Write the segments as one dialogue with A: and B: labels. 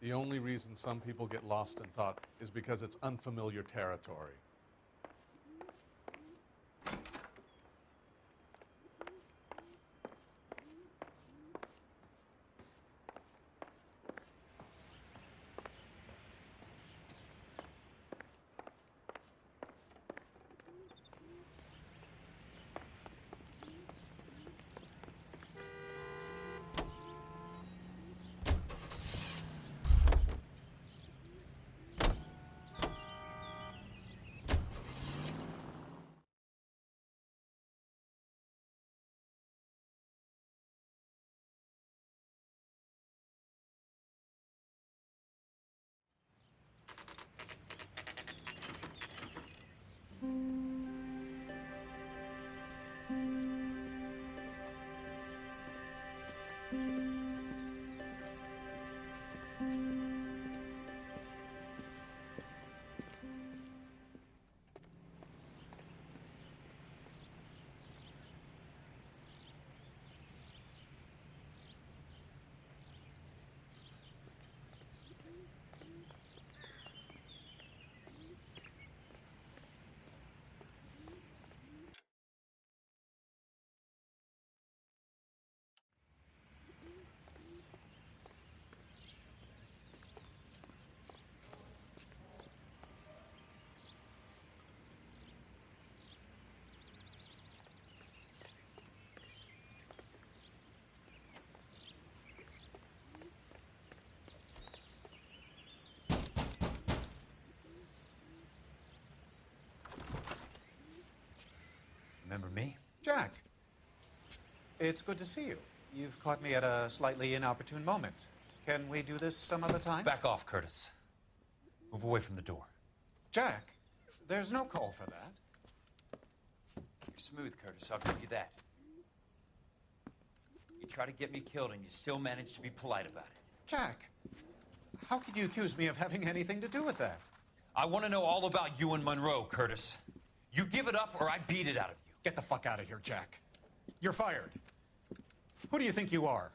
A: The only reason some people get lost in thought is because it's unfamiliar territory.
B: Remember me?
C: Jack, it's good to see you. You've caught me at a slightly inopportune moment. Can we do this some other time?
B: Back off, Curtis. Move away from the door.
C: Jack, there's no call for that.
B: You're smooth, Curtis, I'll give you that. You try to get me killed and you still manage to be polite about it.
C: Jack, how could you accuse me of having anything to do with that?
B: I want to know all about you and Monroe, Curtis. You give it up or I beat it out of you.
C: Get the fuck out of here, Jack. You're fired. Who do you think you are?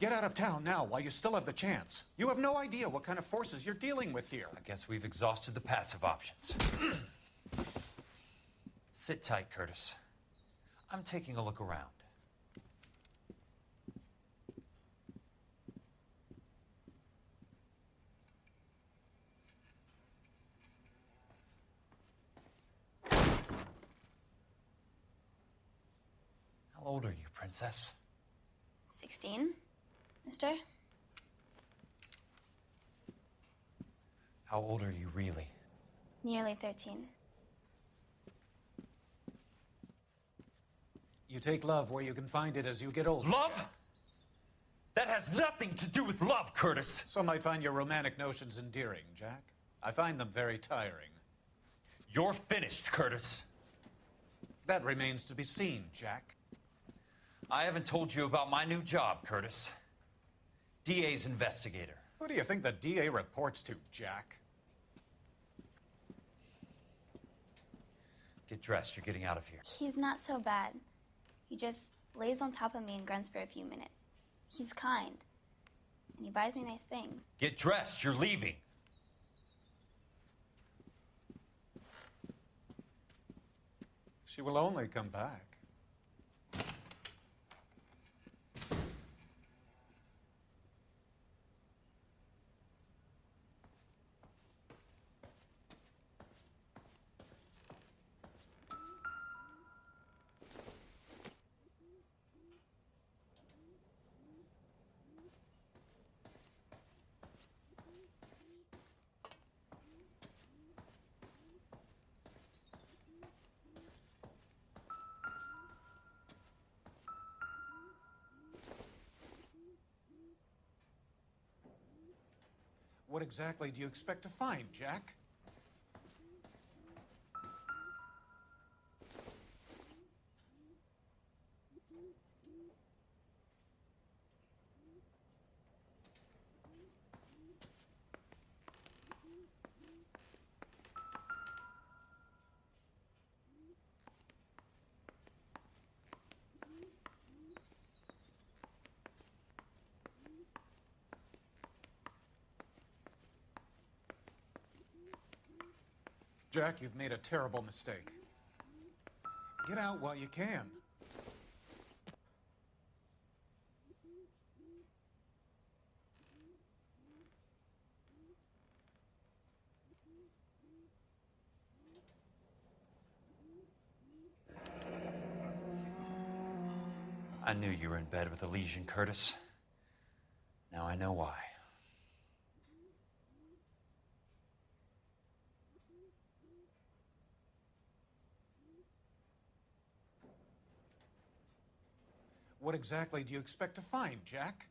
C: Get out of town now while you still have the chance. You have no idea what kind of forces you're dealing with here.
B: I guess we've exhausted the passive options. Sit tight, Curtis. I'm taking a look around. How old are you, Princess?
D: 16, mister?
B: How old are you really?
D: Nearly 13.
C: You take love where you can find it as you get older.
B: Love? That has nothing to do with love, Curtis.
C: Some might find your romantic notions endearing, Jack. I find them very tiring.
B: You're finished, Curtis.
C: That remains to be seen, Jack.
B: I haven't told you about my new job, Curtis. DA's investigator.
C: Who do you think the DA reports to, Jack?
B: Get dressed, you're getting out of here.
D: He's not so bad. He just lays on top of me and grunts for a few minutes. He's kind. And he buys me nice things.
B: Get dressed, you're leaving.
C: She will only come back. What exactly do you expect to find, Jack? Jack, you've made a terrible mistake. Get out while you can.
B: I knew you were in bed with a lesion, Curtis. Now I know why.
C: What exactly do you expect to find, Jack?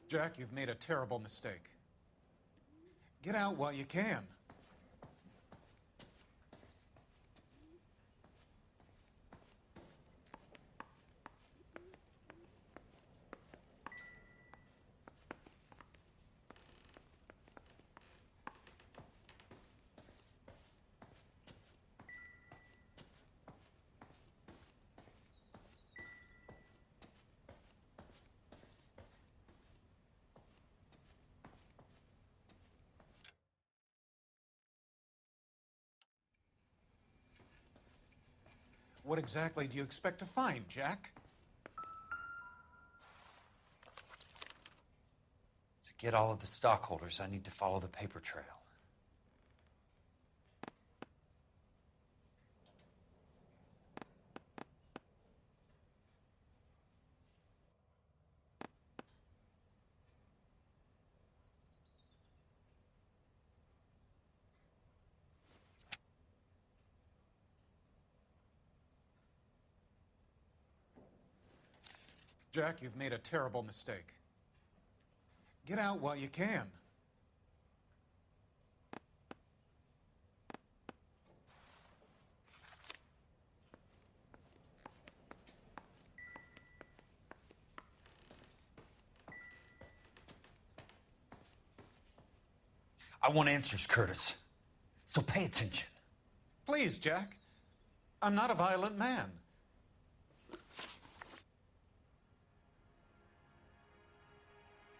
C: Jack, you've made a terrible mistake. Get out while you can. What exactly do you expect to find, Jack?
B: To get all of the stockholders, I need to follow the paper trail.
C: Jack, you've made a terrible mistake. Get out while you can.
B: I want answers, Curtis. So pay attention.
C: Please, Jack. I'm not a violent man.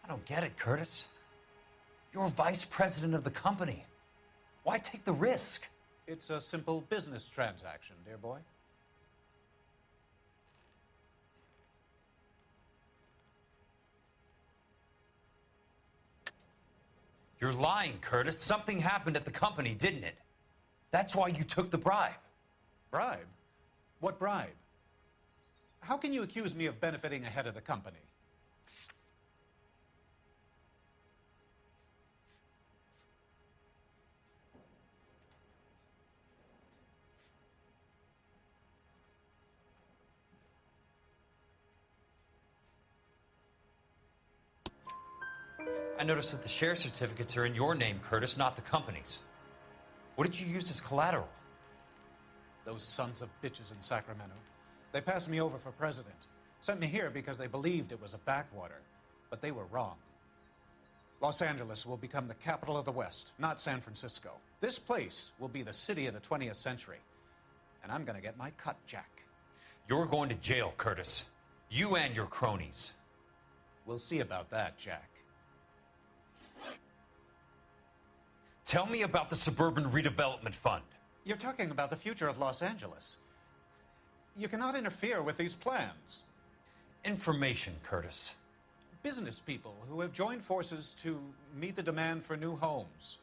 B: I don't get it, Curtis. You're vice president of the company. Why take the risk?
C: It's a simple business transaction, dear boy.
B: You're lying, Curtis. Something happened at the company, didn't it? That's why you took the bribe.
C: Bribe? What bribe? How can you accuse me of benefiting ahead of the company?
B: I noticed that the share certificates are in your name, Curtis, not the company's. What did you use as collateral?
C: Those sons of bitches in Sacramento. They passed me over for president. Sent me here because they believed it was a backwater. But they were wrong. Los Angeles will become the capital of the West, not San Francisco. This place will be the city of the 20th century. And I'm gonna get my cut, Jack.
B: You're going to jail, Curtis. You and your cronies.
C: We'll see about that, Jack.
B: Tell me about the Suburban Redevelopment Fund.
C: You're talking about the future of Los Angeles. You cannot interfere with these plans.
B: Information, Curtis.
C: Business people who have joined forces to meet the demand for new homes.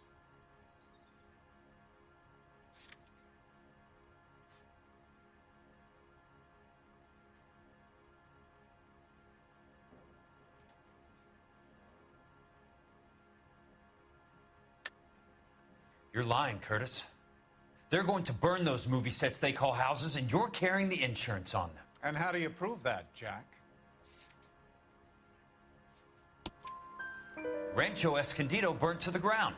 B: You're lying, Curtis. They're going to burn those movie sets they call houses, and you're carrying the insurance on them.
C: And how do you prove that, Jack?
B: Rancho Escondido burnt to the ground.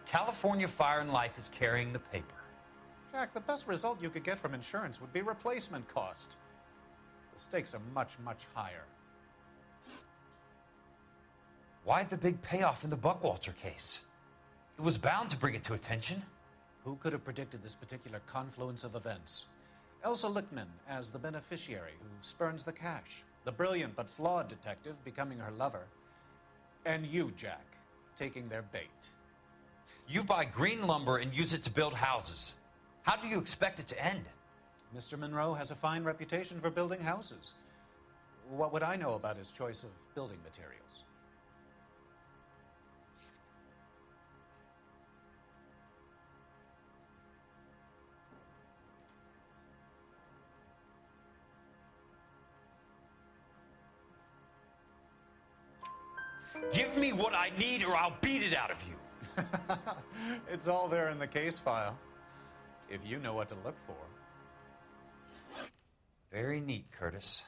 B: California Fire and Life is carrying the paper.
C: Jack, the best result you could get from insurance would be replacement cost. The stakes are much, much higher.
B: Why the big payoff in the Buckwalter case? It was bound to bring it to attention.
C: Who could have predicted this particular confluence of events? Elsa Lichtman as the beneficiary who spurns the cash, the brilliant but flawed detective becoming her lover, and you, Jack, taking their bait.
B: You buy green lumber and use it to build houses. How do you expect it to end?
C: Mr. Monroe has a fine reputation for building houses. What would I know about his choice of building materials?
B: Give me what I need or I'll beat it out of you.
C: It's all there in the case file, if you know what to look for.
B: Very neat, Curtis.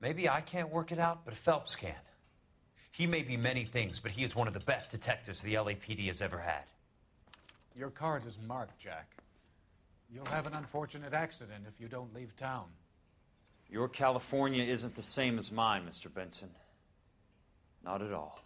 B: Maybe I can't work it out, but Phelps can. He may be many things, but he is one of the best detectives the LAPD has ever had.
C: Your card is marked, Jack. You'll have an unfortunate accident if you don't leave town.
E: Your California isn't the same as mine, Mr. Benson. Not at all.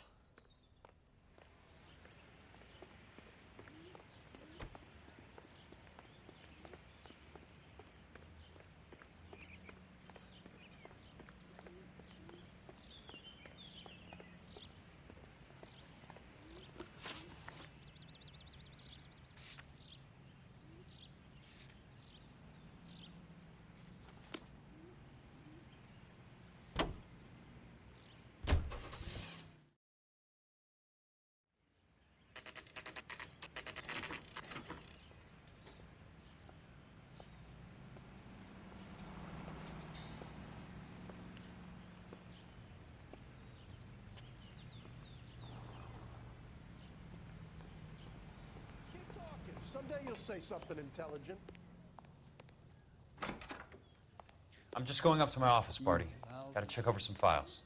F: Someday you'll say something intelligent.
B: I'm just going up to my office, Barty. Gotta check over some files.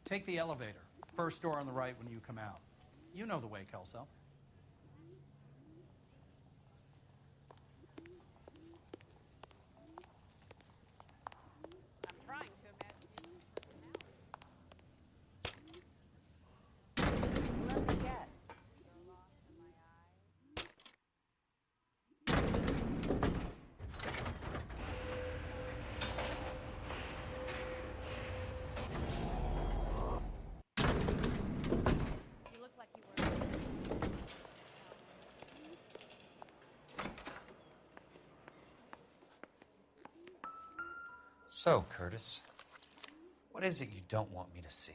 G: Take the elevator. First door on the right when you come out. You know the way, Kelso.
H: I'm trying to imagine. Let me guess. You're lost in my eyes. You look like you were.
B: So, Curtis, what is it you don't want me to see?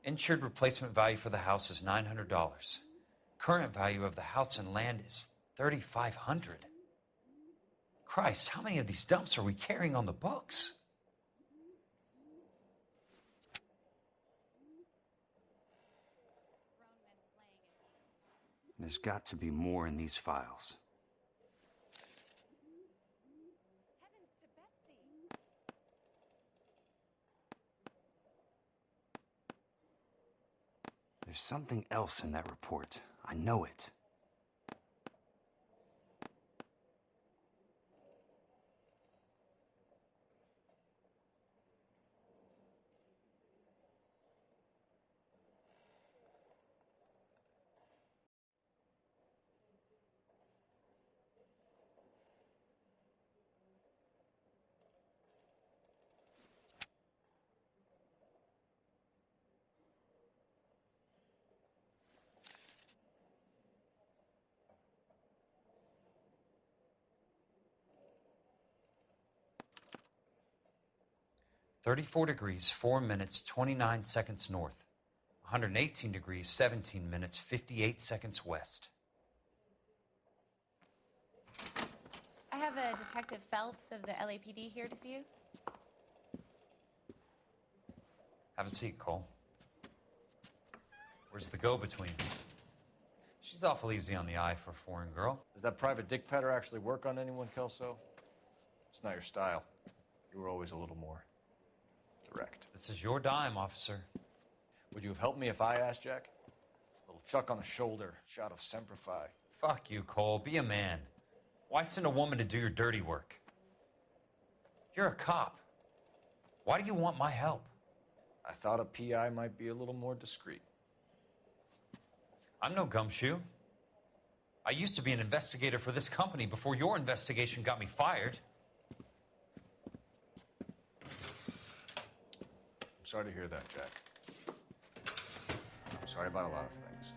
B: Insured replacement value for the house is $900. Current value of the house and land is $3,500. Christ, how many of these dumps are we carrying on the books?
I: There's got to be more in these files.
H: Heavens to Betsy.
I: There's something else in that report. I know it.
B: $34 degrees, 4 minutes, 29 seconds north. 118 degrees, 17 minutes, 58 seconds west.
H: I have a Detective Phelps of the LAPD here to see you.
B: Have a seat, Cole. Where's the go-between? She's awful easy on the eye for a foreign girl.
J: Does that private dick patter actually work on anyone, Kelso? It's not your style. You were always a little more Direct.
B: This is your dime, officer.
J: Would you have helped me if I asked, Jack? A little chuck on the shoulder, shot of Semper Fi.
B: Fuck you, Cole. Be a man. Why send a woman to do your dirty work? You're a cop. Why do you want my help?
J: I thought a PI might be a little more discreet.
B: I'm no gumshoe. I used to be an investigator for this company before your investigation got me fired.
J: I'm sorry to hear that, Jack. I'm sorry about a lot of things.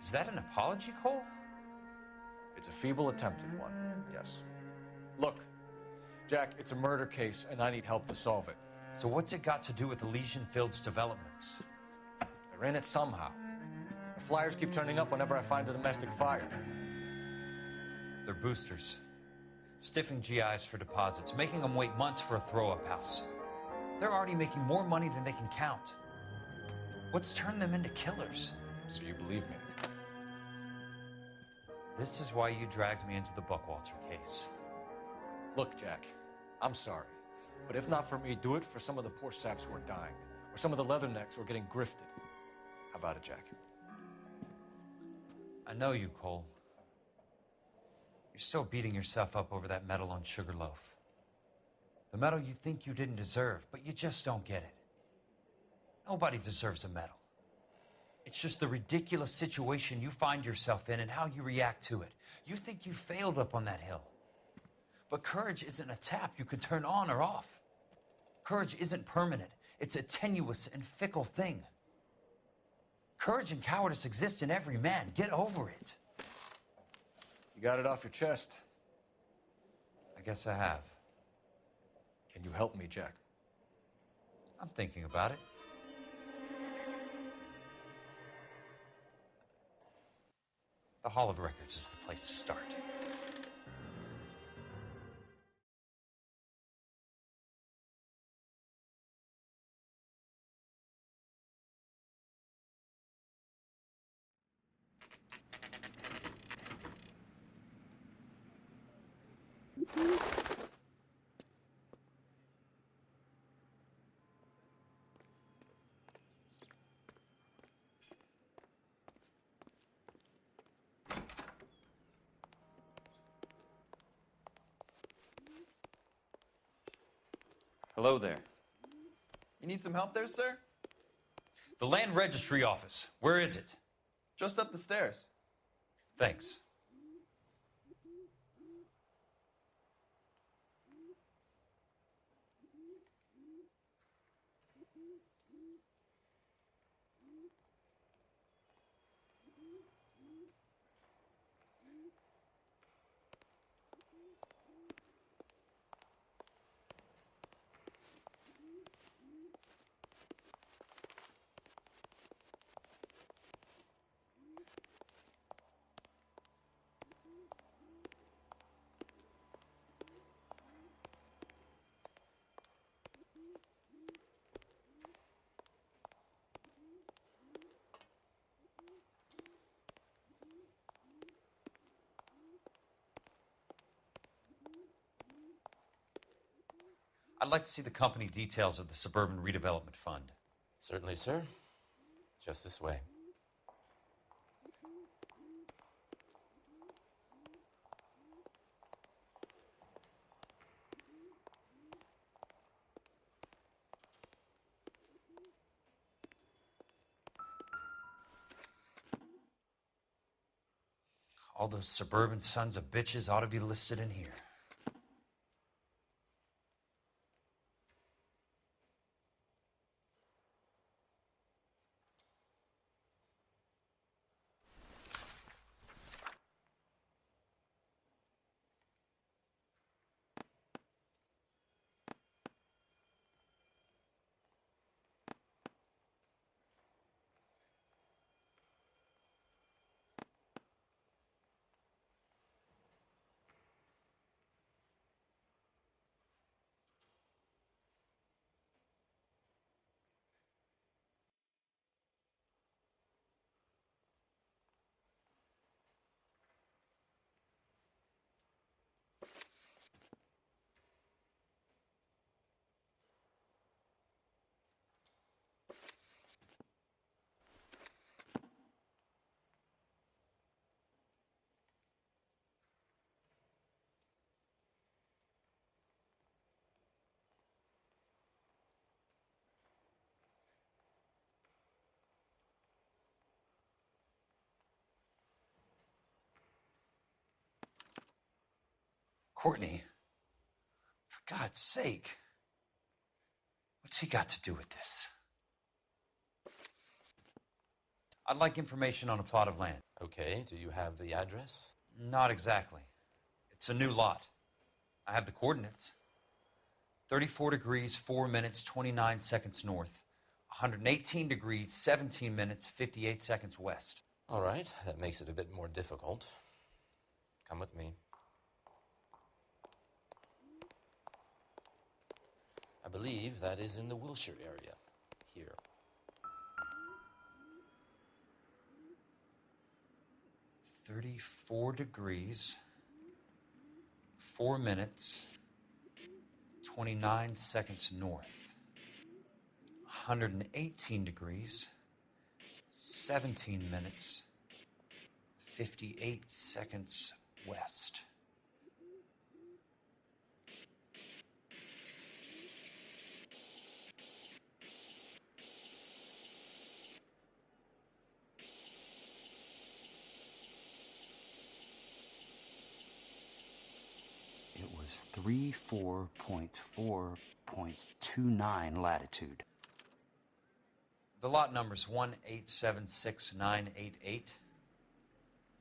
B: Is that an apology, Cole?
J: It's a feeble attempted one, yes. Look, Jack, it's a murder case, and I need help to solve it.
B: So what's it got to do with Elysian Fields developments?
J: They're in it somehow. The flyers keep turning up whenever I find a domestic fire.
B: They're boosters. Stiffing GIs for deposits, making them wait months for a throw-up house. They're already making more money than they can count. What's turned them into killers?
J: So you believe me?
B: This is why you dragged me into the Buckwalter case.
J: Look, Jack, I'm sorry. But if not for me, do it for some of the poor saps who are dying. Or some of the leathernecks who are getting grifted. How about it, Jack?
B: I know you, Cole. You're still beating yourself up over that medal on Sugarloaf. The medal you think you didn't deserve, but you just don't get it. Nobody deserves a medal. It's just the ridiculous situation you find yourself in and how you react to it. You think you failed up on that hill. But courage isn't a tap you can turn on or off. Courage isn't permanent. It's a tenuous and fickle thing. Courage and cowardice exist in every man. Get over it.
J: You got it off your chest.
B: I guess I have.
J: Can you help me, Jack?
B: I'm thinking about it. The Hall of Records is the place to start.
E: Hello there.
K: You need some help there, sir?
B: The Land Registry Office. Where is it?
K: Just up the stairs.
B: Thanks. I'd like to see the company details of the Suburban Redevelopment Fund.
L: Certainly, sir. Just this way.
B: All those suburban sons of bitches ought to be listed in here. Courtney, for God's sake, what's he got to do with this? I'd like information on a plot of land.
L: Okay, do you have the address?
B: Not exactly. It's a new lot. I have the coordinates. 34 degrees, 4 minutes, 29 seconds north. 118 degrees, 17 minutes, 58 seconds west.
L: All right, that makes it a bit more difficult. Come with me. I believe that is in the Wilshire area. Here.
B: 34 degrees, 4 minutes, 29 seconds north. 118 degrees, 17 minutes, 58 seconds west.
I: It was 34.4.29 latitude.
B: The lot number's 1876988.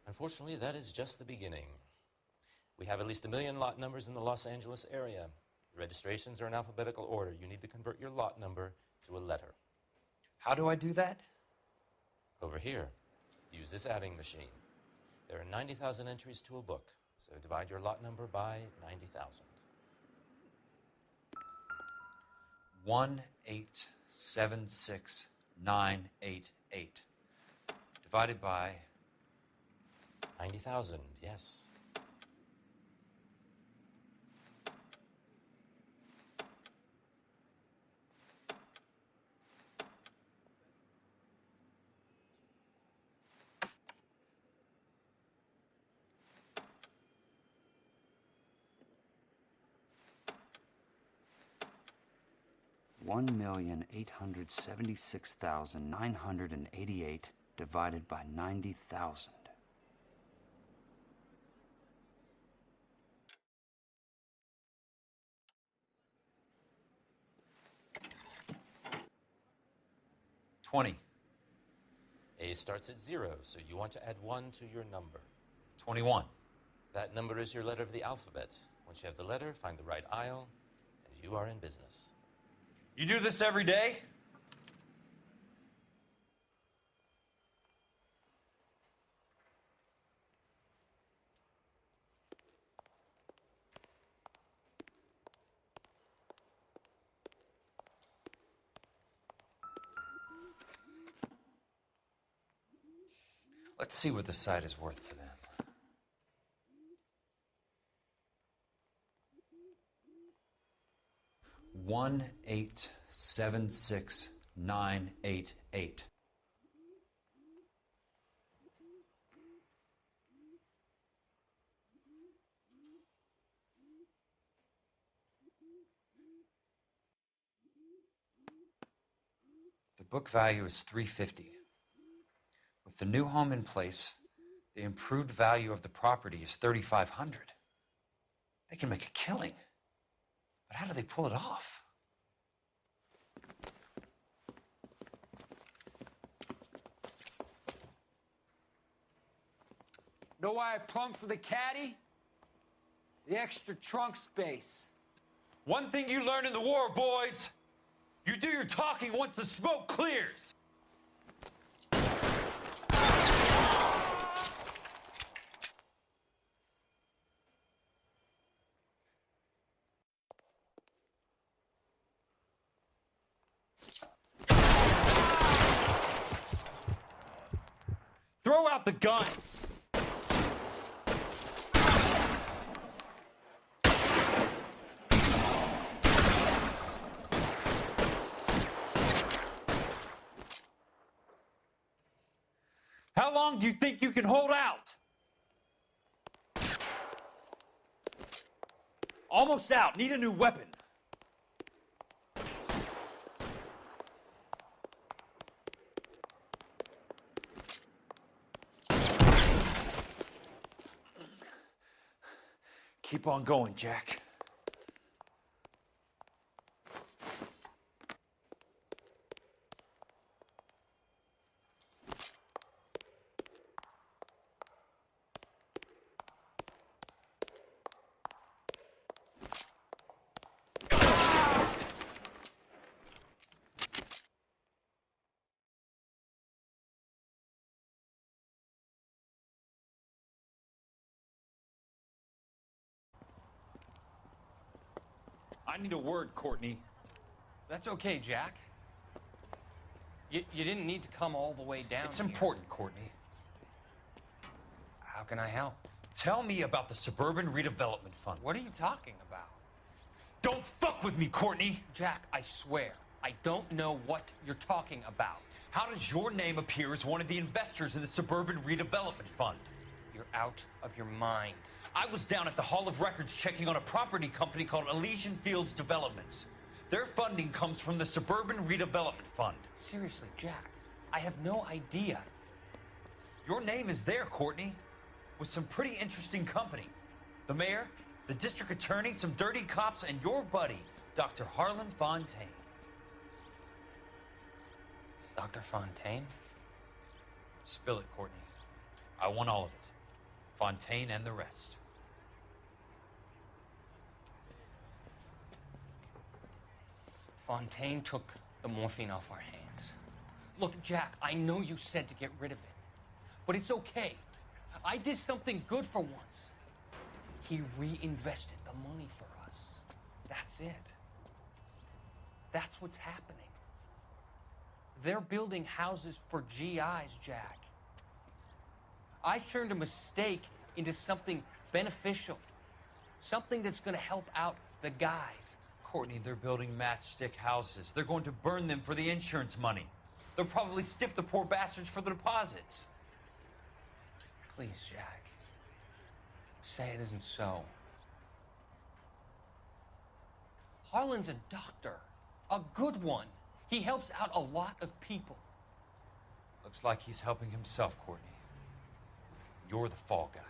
L: Unfortunately, that is just the beginning. We have at least 1 million lot numbers in the Los Angeles area. The registrations are in alphabetical order. You need to convert your lot number to a letter.
B: How do I do that?
L: Over here, use this adding machine. There are 90,000 entries to a book, so divide your lot number by 90,000.
B: 1876988 divided by
L: 90,000, yes.
I: $1,876,988 divided by 90,000.
B: $20.
L: A starts at 0, so you want to add 1 to your number.
B: 21.
L: That number is your letter of the alphabet. Once you have the letter, find the right aisle, and you are in business.
B: You do this every day? Let's see what the site is worth to them. $1,876,988. The book value is $350. With the new home in place, the improved value of the property is $3,500. They can make a killing. But how do they pull it off?
M: Know why I plumbed for the caddy? The extra trunk space.
B: One thing you learn in the war, boys, you do your talking once the smoke clears. Throw out the guns! How long do you think you can hold out? Almost out. Need a new weapon.
E: Keep on going, Jack. I need a word, Courtney.
N: That's okay, Jack. You didn't need to come all the way down
B: It's
N: here.
B: important, Courtney.
N: How can I help?
B: Tell me about the Suburban Redevelopment Fund.
N: What are you talking about?
B: Don't fuck with me, Courtney!
N: Jack, I swear, I don't know what you're talking about.
B: How does your name appear as one of the investors in the Suburban Redevelopment Fund?
N: You're out of your mind.
B: I was down at the Hall of Records checking on a property company called Elysian Fields Developments. Their funding comes from the Suburban Redevelopment Fund.
N: Seriously, Jack, I have no idea.
B: Your name is there, Courtney, with some pretty interesting company. The mayor, the district attorney, some dirty cops, and your buddy, Dr. Harlan Fontaine.
N: Dr. Fontaine?
B: Spill it, Courtney. I want all of it. Fontaine and the rest.
N: Fontaine took the morphine off our hands. Look, Jack, I know you said to get rid of it, but it's okay. I did something good for once. He reinvested the money for us. That's it. That's what's happening. They're building houses for GIs, Jack. I turned a mistake into something beneficial, something that's going to help out the guys.
B: Courtney, they're building matchstick houses. They're going to burn them for the insurance money. They'll probably stiff the poor bastards for the deposits.
N: Please, Jack. Say it isn't so. Harlan's a doctor, a good one. He helps out a lot of people.
B: Looks like he's helping himself, Courtney. You're the fall guy.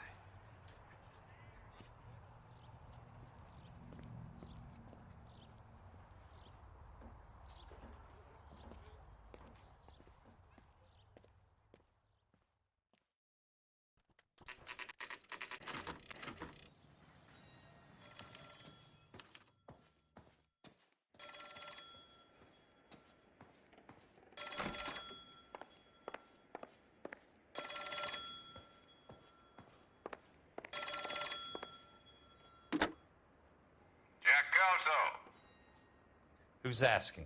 B: Who's asking?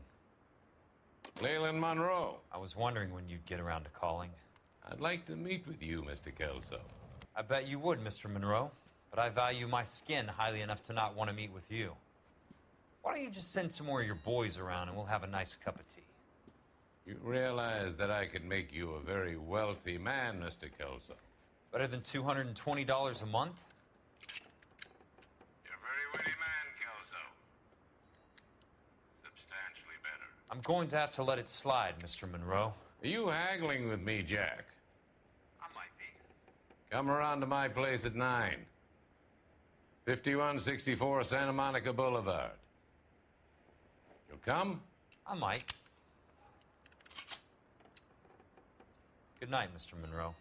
O: Leland Monroe.
B: I was wondering when you'd get around to calling.
O: I'd like to meet with you, Mr. Kelso.
B: I bet you would, Mr. Monroe. But I value my skin highly enough to not want to meet with you. Why don't you just send some more of your boys around and we'll have a nice cup of tea?
O: You realize that I could make you a very wealthy man, Mr. Kelso.
B: Better than $220 a month?
O: You're a very witty man, Kelso. Substantially better.
B: I'm going to have to let it slide, Mr. Monroe.
O: Are you haggling with me, Jack?
B: I might be.
O: Come around to my place at 9. 5164 Santa Monica Boulevard. You'll come?
B: I might. Good night, Mr. Monroe.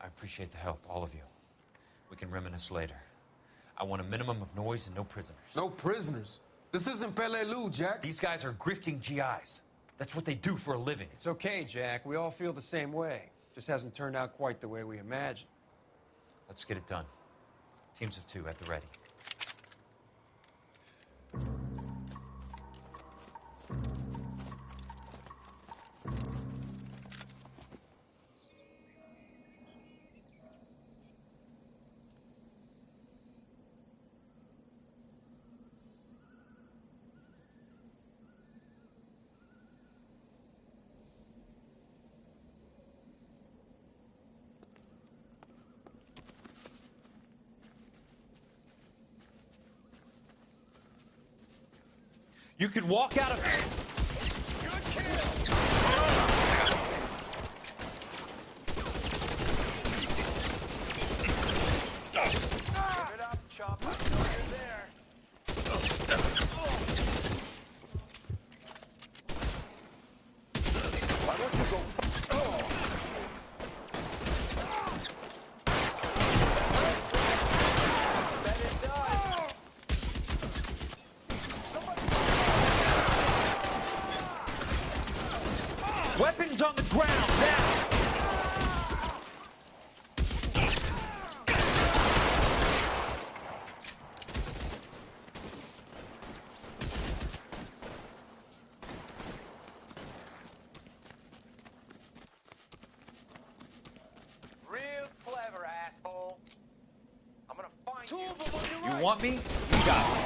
B: I appreciate the help, all of you. We can reminisce later. I want a minimum of noise and no prisoners.
P: No prisoners? This isn't Peleliu, Jack.
B: These guys are grifting GIs. That's what they do for a living.
Q: It's okay, Jack. We all feel the same way. Just hasn't turned out quite the way we imagined.
B: Let's get it done. Teams of 2 at the ready. You can walk out of...
F: Good kill! Give it up, Chop. I know you're there. Why don't you go... Bet it does.
B: Weapons on the ground, now!
F: Real clever, asshole. I'm gonna find you.
B: You want me? You got it.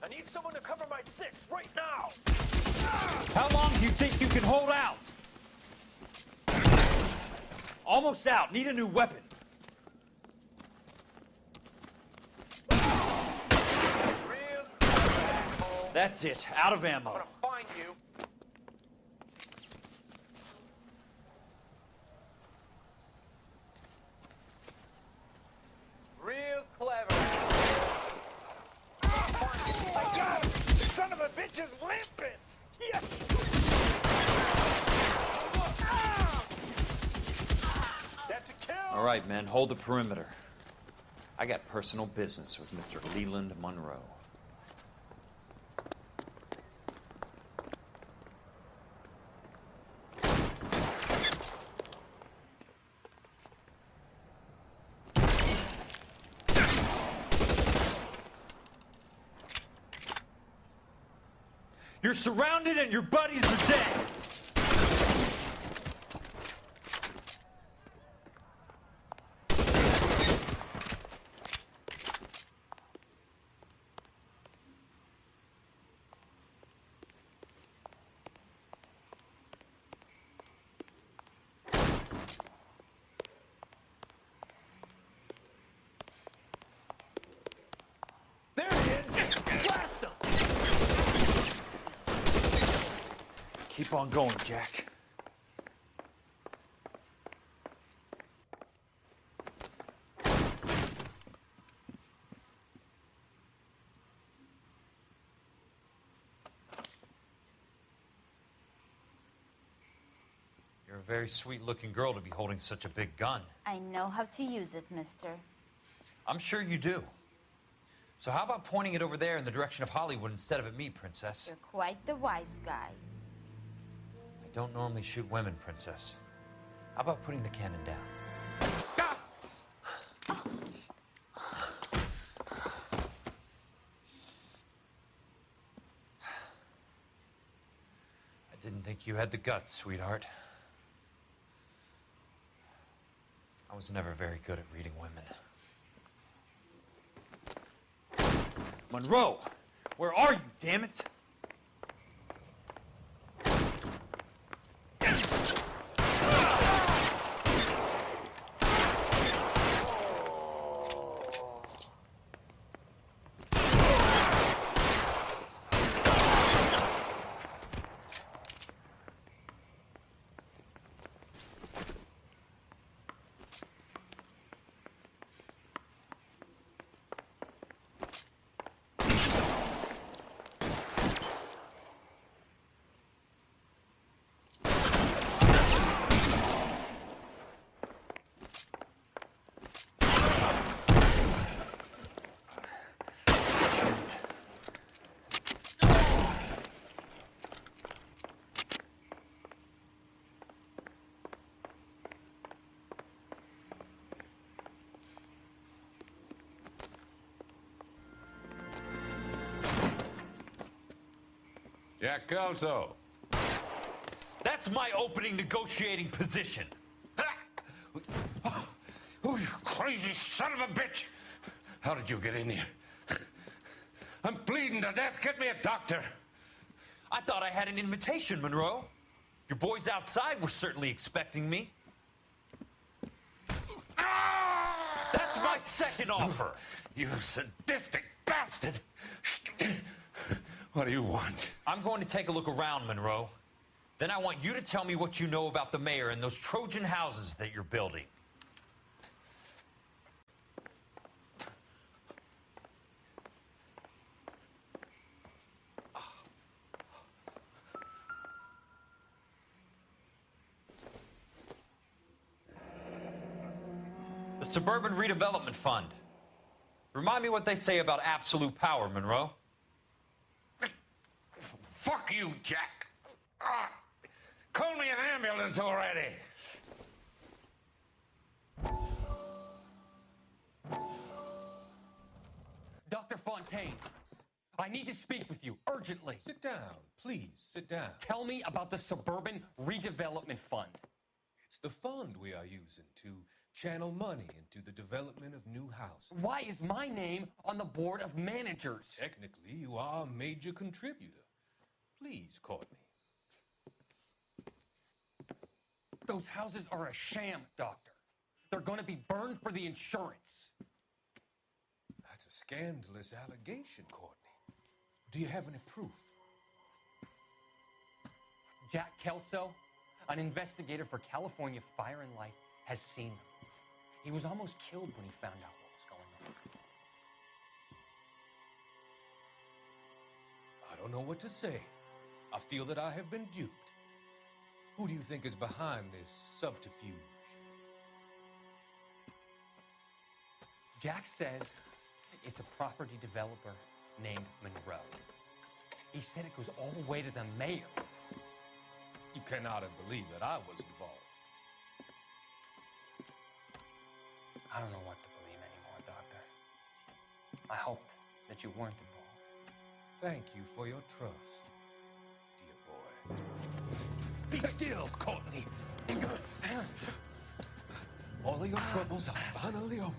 F: I need someone to cover my 6 right now.
B: How long do you think you can hold out? Almost out. Need a new weapon.
F: Real clever, asshole.
B: That's it. Out of ammo.
F: I'm gonna find you. Real clever, asshole. I got him! Son of a bitch is limping! Yeah. That's a kill!
E: All right, men, hold the perimeter. I got personal business with Mr. Leland Monroe.
B: You're surrounded and your buddies are dead.
F: There he is! Blast him!
B: Keep on going, Jack. You're a very sweet-looking girl to be holding such a big gun.
R: I know how to use it, mister.
B: I'm sure you do. So how about pointing it over there in the direction of Hollywood instead of at me, Princess?
R: You're quite the wise guy.
B: I don't normally shoot women, Princess. How about putting the cannon down? I didn't think you had the guts, sweetheart. I was never very good at reading women. Monroe! Where are you, damn it?
O: Jack Kelso.
E: That's my opening negotiating position.
O: Oh, you crazy son of a bitch! How did you get in here? I'm bleeding to death. Get me a doctor.
E: I thought I had an invitation, Monroe. Your boys outside were certainly expecting me. That's my second offer.
O: You sadistic bastard! What do you want?
E: I'm going to take a look around, Monroe. Then I want you to tell me what you know about the mayor and those Trojan houses that you're building. The Suburban Redevelopment Fund. Remind me what they say about absolute power, Monroe.
O: Fuck you, Jack. Call me an ambulance already.
N: Dr. Fontaine, I need to speak with you urgently.
P: Sit down. Please, sit down.
N: Tell me about the Suburban Redevelopment Fund.
P: It's the fund we are using to channel money into the development of new houses.
N: Why is my name on the board of managers?
P: Technically, you are a major contributor. Please, Courtney.
N: Those houses are a sham, Doctor. They're going to be burned for the insurance.
P: That's a scandalous allegation, Courtney. Do you have any proof?
N: Jack Kelso, an investigator for California Fire and Life, has seen them. He was almost killed when he found out what was going on.
P: I don't know what to say. I feel that I have been duped. Who do you think is behind this subterfuge?
N: Jack says it's a property developer named Monroe. He said it goes all the way to the mayor.
P: You cannot have believed that I was involved.
N: I don't know what to believe anymore, Doctor. I hoped that you weren't involved.
P: Thank you for your trust, dear boy. Be still, Courtney. All of your troubles are finally over.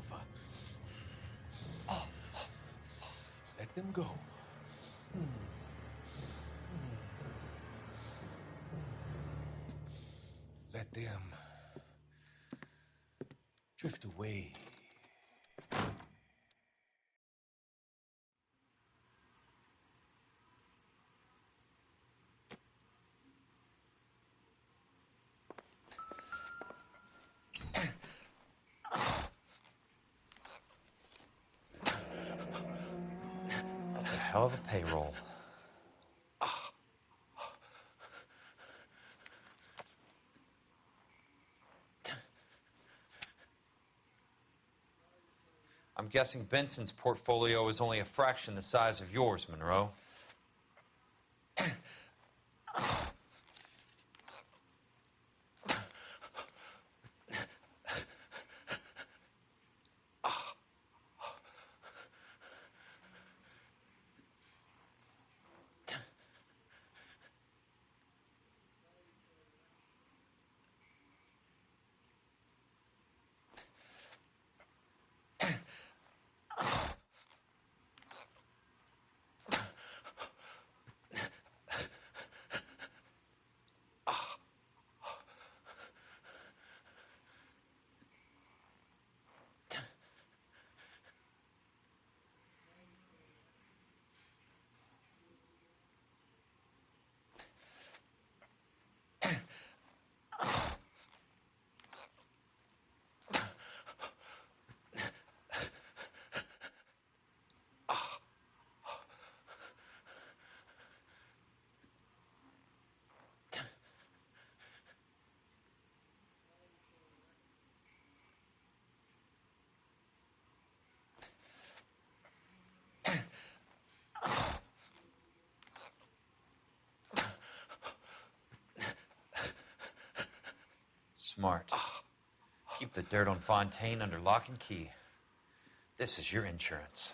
P: Let them go. Let them drift away.
E: That's a hell of a payroll. I'm guessing Benson's portfolio is only a fraction the size of yours, Monroe. Smart. Keep the dirt on Fontaine under lock and key. This is your insurance.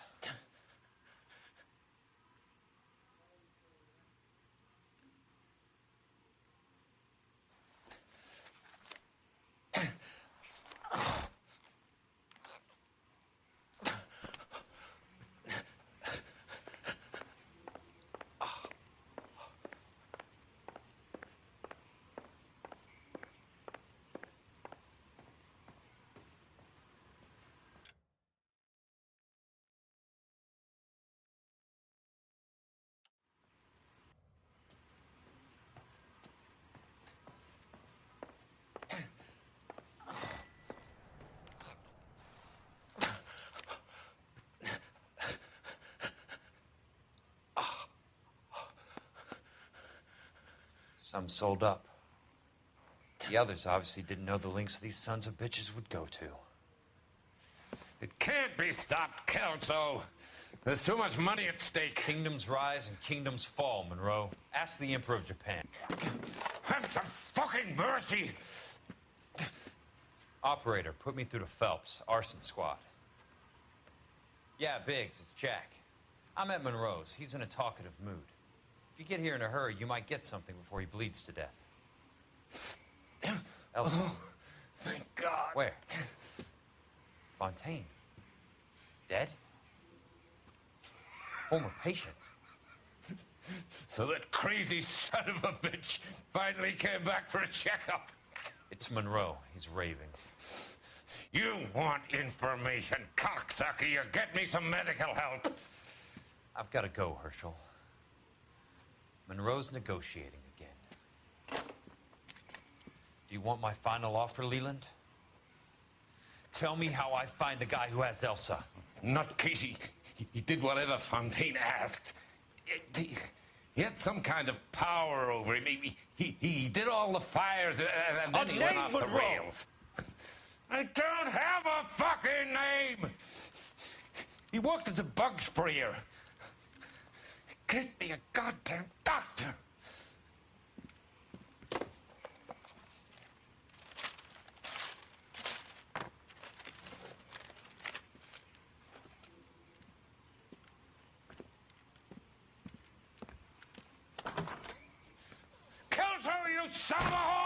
B: Some sold up. The others obviously didn't know the lengths these sons of bitches would go to.
O: It can't be stopped, Kelso. There's too much money at stake.
B: Kingdoms rise and kingdoms fall, Monroe. Ask the Emperor of Japan.
O: Have some fucking mercy!
B: Operator, put me through to Phelps, arson squad. Yeah, Biggs, it's Jack. I'm at Monroe's. He's in a talkative mood. If you get here in a hurry, you might get something before he bleeds to death. Elsa.
O: Oh, thank God.
B: Where? Fontaine. Dead? Former patient.
O: So that crazy son of a bitch finally came back for a checkup.
B: It's Monroe. He's raving.
O: You want information, cocksucker. You get me some medical help.
B: I've got to go, Herschel. Monroe's negotiating again. Do you want my final offer, Leland? Tell me how I find the guy who has Elsa.
O: Not Casey. He did whatever Fontaine asked. He had some kind of power over him. He did all the fires and then he went off the rails. I don't have a fucking name! He worked as a bug sprayer. Get me a goddamn doctor! Kelso, you son of a whore!